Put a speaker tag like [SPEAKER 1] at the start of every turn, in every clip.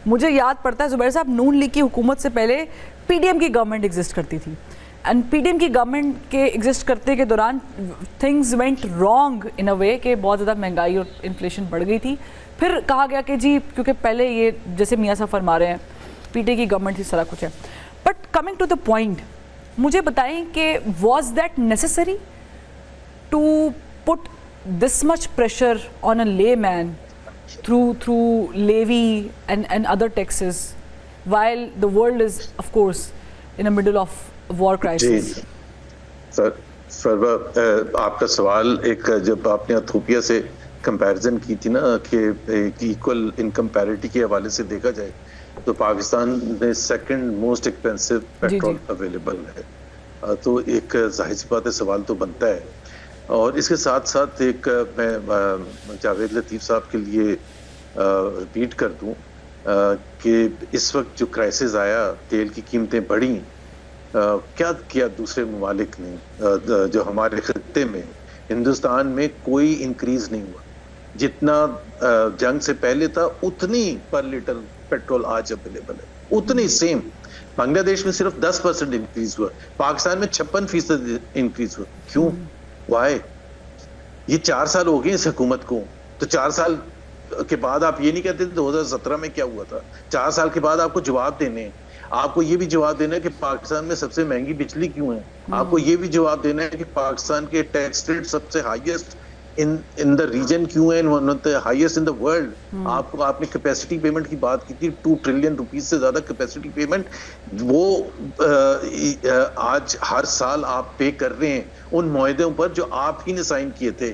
[SPEAKER 1] مجھے یاد پڑتا ہے زبیر صاحب نون لیگ کی حکومت سے پہلے پی ڈی ایم کی گورنمنٹ ایگزسٹ کرتی تھی اینڈ پی ڈی ایم کی گورنمنٹ کے ایگزسٹ کرتے کے دوران تھنگز وینٹ رانگ ان اے وے کہ بہت زیادہ مہنگائی اور انفلیشن بڑھ گئی تھی. پھر کہا گیا کہ جی کیونکہ پہلے یہ جیسے میاں صاحب فرما رہے ہیں پی ڈی اے کی گورنمنٹ اس طرح کچھ ہے. But coming to the point, مجھے بتائیں کہ was that necessary to put this much pressure on a layman through levy and other taxes while the world is of course in the middle of war crisis.
[SPEAKER 2] سر آپ کا سوال ایک جب آپ نے ایتھوپیا سے کمپیریزن کی تھی نا کہ ایکول انکم پیرٹی کے حوالے سے دیکھا جائے تو پاکستان میں second most expensive petrol available ہے, تو ایک ظاہر سی بات ہے سوال تو بنتا ہے. اور اس کے ساتھ ساتھ ایک میں جاوید لطیف صاحب کے لیے ریپیٹ کر دوں کہ اس وقت جو کرائسس آیا, تیل کی قیمتیں بڑھیں, کیا کیا دوسرے ممالک نے, جو ہمارے خطے میں ہندوستان میں کوئی انکریز نہیں ہوا. جتنا جنگ سے پہلے تھا اتنی پر لیٹر پیٹرول آج اویلیبل ہے, اتنی سیم. بنگلہ دیش میں صرف 10% انکریز ہوا, پاکستان میں 56% انکریز ہوا. کیوں؟ وائی؟ یہ 4 سال ہو گئے اس حکومت کو, تو 4 سال کے بعد آپ یہ نہیں کہتے 2017 میں کیا ہوا تھا. 4 سال کے بعد آپ کو جواب دینے ہیں. آپ کو یہ بھی جواب دینا ہے کہ پاکستان میں سب سے مہنگی بجلی کیوں ہے. آپ کو یہ بھی جواب دینا ہے کہ پاکستان کے ٹیکس ریٹ سب سے ہائیسٹ ان دا ریجن کیوں ہے, one of the highest in the world. آپ نے کیپیسٹی پیمنٹ کی بات کی تھی, 2 ٹریلین روپیز سے زیادہ کیپیسٹی پیمنٹ وہ آج ہر سال آپ پے کر رہے ہیں ان معاہدوں پر جو آپ ہی نے سائن کیے تھے.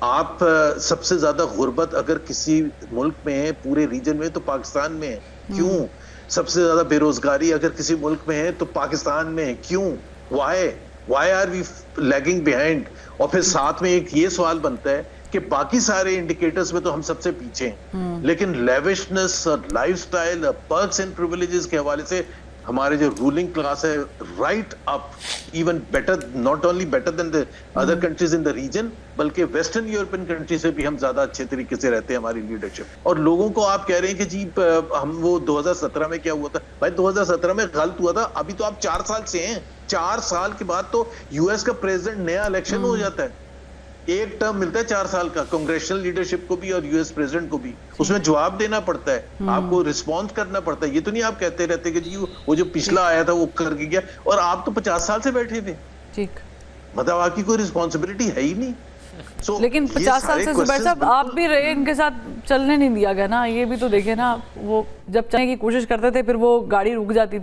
[SPEAKER 2] آپ سب سے زیادہ غربت اگر کسی ملک میں ہے پورے ریجن میں تو پاکستان میں ہے. کیوں؟ سب سے زیادہ بے روزگاری اگر کسی ملک میں ہے تو پاکستان میں ہے. کیوں؟ Why are we lagging behind? اور پھر ساتھ میں ایک یہ سوال بنتا ہے کہ باقی سارے انڈیکیٹرز میں تو ہم سب سے پیچھے ہیں, لیکن لیوشنس اور لائف سٹائل اور پرکس اینڈ پریویلیجز کے حوالے سے ہمارے جو رولنگ کلاس ہے right up even better, not only better than the other countries in the region, بلکہ ویسٹرن یورپین کنٹری سے بھی ہم زیادہ اچھے طریقے سے رہتے ہیں ہماری لیڈرشپ. اور لوگوں کو آپ کہہ رہے ہیں کہ جی ہم وہ 2017 میں کیا ہوا تھا. بھائی 2017 میں غلط ہوا تھا, ابھی تو آپ 4 سال سے ہیں. 4 سال کے بعد تو یو ایس کا پریزیڈنٹ نیا الیکشن ہو جاتا ہے, ایک ٹرم ملتا ہے 4 سال کا کانگریشنل لیڈرشپ کو بھی اور یو ایس پریزیڈنٹ کو بھی. اس میں جواب دینا پڑتا ہے, آپ کو رسپانس کرنا پڑتا ہے. یہ تو نہیں آپ کہتے رہتے کہ جی وہ جو پچھلا آیا تھا وہ کر کے گیا, اور آپ تو 50 سال سے بیٹھے تھے. ٹھیک, مطلب آپ کی کوئی رسپانسبلٹی ہے ہی نہیں.
[SPEAKER 1] لیکن 50 سال سے زبیر صاحب آپ بھی رہے, ان کے ساتھ چلنے نہیں دیا گیا نا. یہ بھی تو دیکھیں نا, وہ جب چلنے کی کوشش کرتے تھے پھر وہ گاڑی رک جاتی تھی.